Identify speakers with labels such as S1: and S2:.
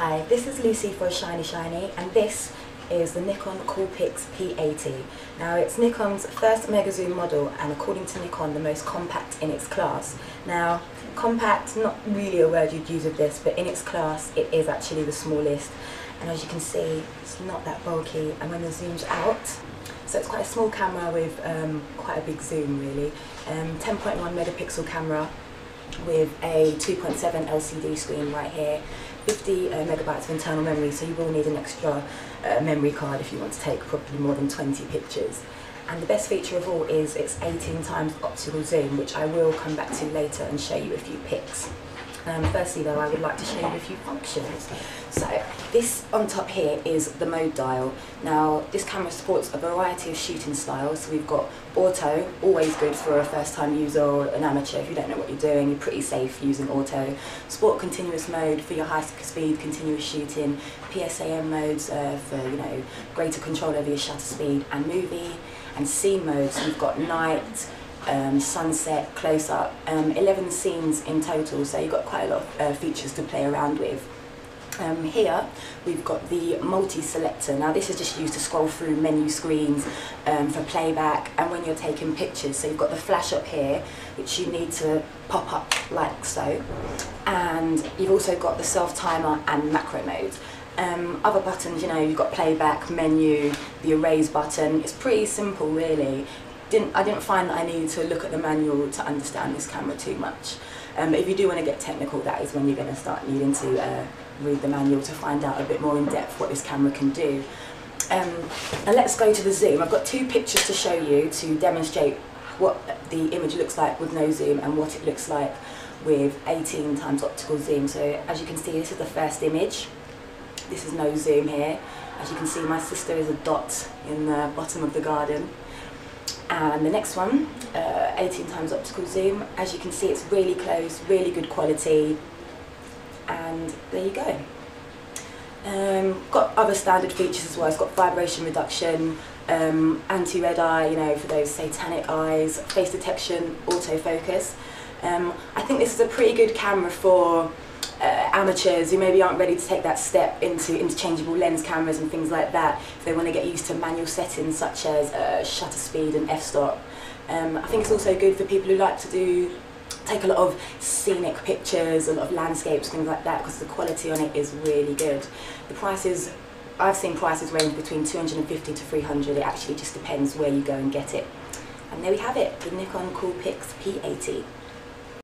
S1: Hi, this is Lucy for Shiny Shiny, and this is the Nikon Coolpix P80. Now, it's Nikon's first mega zoom model, and according to Nikon, the most compact in its class. Now, compact, not really a word you'd use with this, but in its class, it is actually the smallest. And as you can see, it's not that bulky, and when the zoom's out, so it's quite a small camera with quite a big zoom really. 10.1 megapixel camera with a 2.7 LCD screen right here, 50 megabytes of internal memory, so you will need an extra memory card if you want to take probably more than 20 pictures. And the best feature of all is its 18 times optical zoom, which I will come back to later and show you a few pics. Firstly though, I would like to show you a few functions. So this on top here is the mode dial. Now this camera supports a variety of shooting styles. So we've got auto, always good for a first time user or an amateur. If you don't know what you're doing, you're pretty safe using auto. Sport continuous mode for your high speed continuous shooting. PSAM modes for greater control over your shutter speed, and movie and scene modes. So we've got night, sunset, close-up, 11 scenes in total, so you've got quite a lot of features to play around with. Here we've got the multi-selector. Now this is just used to scroll through menu screens for playback and when you're taking pictures. So you've got the flash up here, which you need to pop up like so, and you've also got the self-timer and macro modes. Other buttons, you've got playback, menu, the erase button. It's pretty simple really. I didn't find that I needed to look at the manual to understand this camera too much. But if you do want to get technical, that is when you're going to start needing to read the manual to find out a bit more in depth what this camera can do. And let's go to the zoom. I've got two pictures to show you to demonstrate what the image looks like with no zoom and what it looks like with 18 times optical zoom. So as you can see, this is the first image. This is no zoom here. As you can see, my sister is a dot in the bottom of the garden. And the next one, 18 times optical zoom. As you can see, it's really close, really good quality, and there you go. Got other standard features as well. It's got vibration reduction, anti-red eye, for those satanic eyes, face detection, autofocus. I think this is a pretty good camera for amateurs who maybe aren't ready to take that step into interchangeable lens cameras and things like that, if they want to get used to manual settings such as shutter speed and f-stop. I think it's also good for people who like to take a lot of scenic pictures, a lot of landscapes, things like that, because the quality on it is really good. The prices, I've seen prices range between 250 to 300, it actually just depends where you go and get it. And there we have it, the Nikon Coolpix P80.